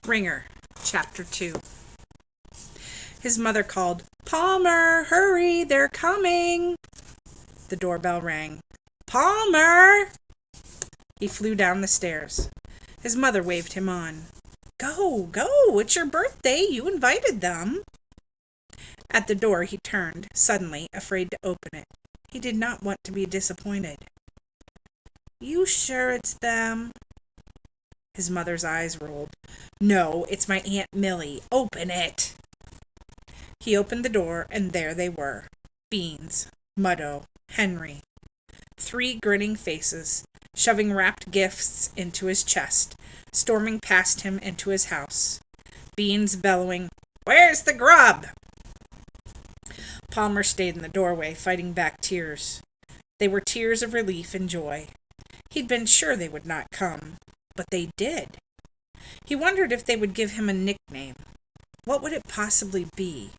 Wringer Chapter 2. His mother called, "Palmer, hurry, they're coming." The doorbell rang. "Palmer!" He flew down the stairs. His mother waved him on. Go, it's your birthday. You invited them." At the door he turned, suddenly, afraid to open it. He did not want to be disappointed. "You sure it's them?" His mother's eyes rolled. "No, it's my Aunt Millie. Open it." He opened the door, and there they were. Beans, Muddo, Henry. 3 grinning faces, shoving wrapped gifts into his chest, storming past him into his house. Beans bellowing, "Where's the grub?" Palmer stayed in the doorway, fighting back tears. They were tears of relief and joy. He'd been sure they would not come, but they did. He wondered if they would give him a nickname. What would it possibly be?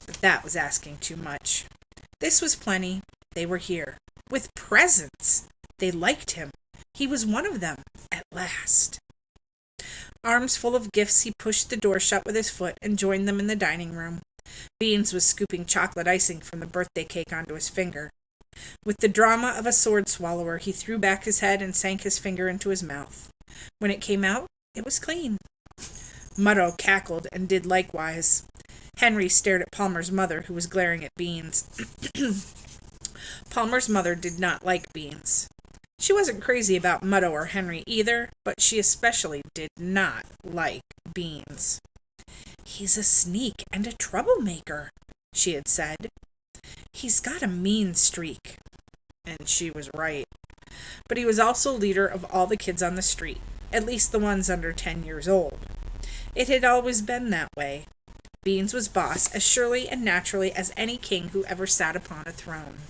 But that was asking too much. This was plenty. They were here. With presents. They liked him. He was one of them, at last. Arms full of gifts, he pushed the door shut with his foot and joined them in the dining room. Beans was scooping chocolate icing from the birthday cake onto his finger. With the drama of a sword swallower, he threw back his head and sank his finger into his mouth. When it came out, it was clean. Muddo cackled and did likewise. Henry stared at Palmer's mother, who was glaring at Beans. Palmer's mother did not like Beans. She wasn't crazy about Muddo or Henry either, but she especially did not like Beans. "He's a sneak and a troublemaker," she had said. "He's got a mean streak." And she was right. But he was also leader of all the kids on the street, at least the ones under 10 years old. It had always been that way. Beans was boss as surely and naturally as any king who ever sat upon a throne.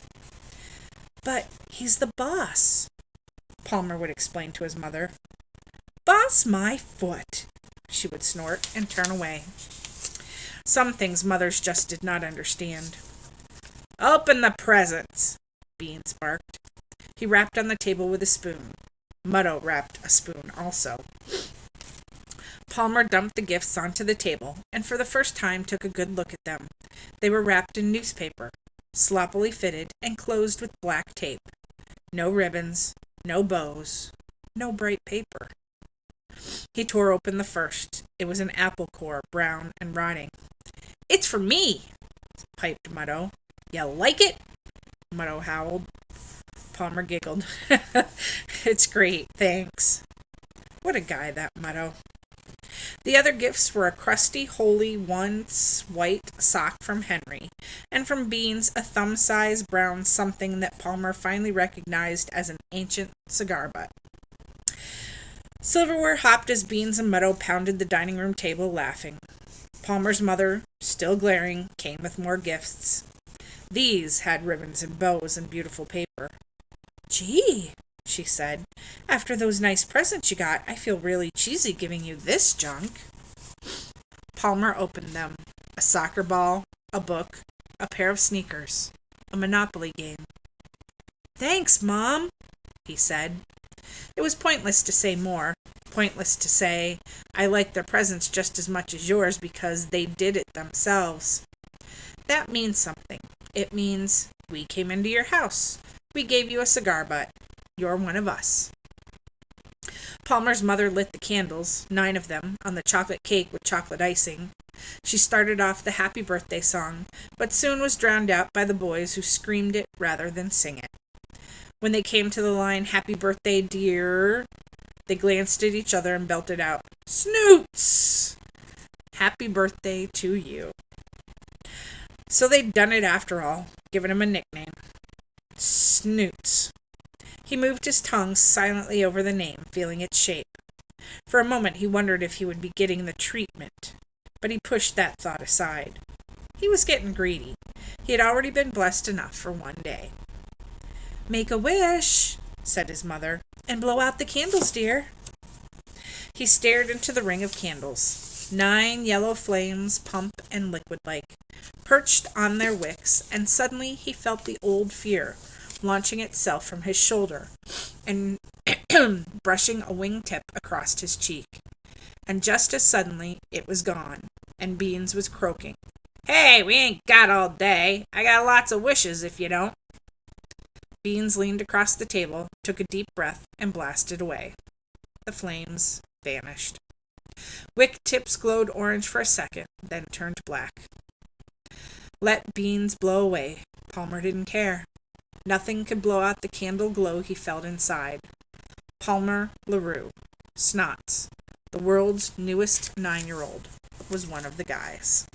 "But he's the boss," Palmer would explain to his mother. "Boss my foot," she would snort and turn away. Some things mothers just did not understand. "Open the presents," Beans barked. He rapped on the table with a spoon. Muddo rapped a spoon also. Palmer dumped the gifts onto the table, and for the first time took a good look at them. They were wrapped in newspaper, sloppily fitted and closed with black tape. No ribbons, no bows, no bright paper. He tore open the first. It was an apple core, brown and rotting. "It's for me," piped Muddo. "You like it?" Muddo howled. Palmer giggled. "It's great, thanks." What a guy, that Muddo. The other gifts were a crusty, holey, once white sock from Henry, and from Beans a thumb-size brown something that Palmer finally recognized as an ancient cigar butt. Silverware hopped as Beans and Muddo pounded the dining room table, laughing. Palmer's mother, still glaring, came with more gifts. These had ribbons and bows and beautiful paper. "Gee," she said, "after those nice presents you got, I feel really cheesy giving you this junk." Palmer opened them. A soccer ball, a book, a pair of sneakers, a Monopoly game. "Thanks, Mom," he said. It was pointless to say more, pointless to say, "I like their presents just as much as yours because they did it themselves." That means something. It means, we came into your house. We gave you a cigar butt. You're one of us. Palmer's mother lit the candles, 9 of them, on the chocolate cake with chocolate icing. She started off the happy birthday song, but soon was drowned out by the boys who screamed it rather than sing it. When they came to the line, "Happy birthday, dear," they glanced at each other and belted out, "Snoots! Happy birthday to you." So they'd done it after all, given him a nickname. Snoots. He moved his tongue silently over the name, feeling its shape. For a moment he wondered if he would be getting the treatment, but he pushed that thought aside. He was getting greedy. He had already been blessed enough for one day. "Make a wish," said his mother, "and blow out the candles, dear." He stared into the ring of candles. 9 yellow flames, plump and liquid-like, perched on their wicks, and suddenly he felt the old fear launching itself from his shoulder and brushing a wingtip across his cheek. And just as suddenly, it was gone, and Beans was croaking, "Hey, we ain't got all day. I got lots of wishes if you don't." Beans leaned across the table, took a deep breath, and blasted away. The flames vanished. Wick tips glowed orange for a second, then turned black. Let Beans blow away. Palmer didn't care. Nothing could blow out the candle glow he felt inside. Palmer LaRue, Snots, the world's newest 9-year-old, was one of the guys.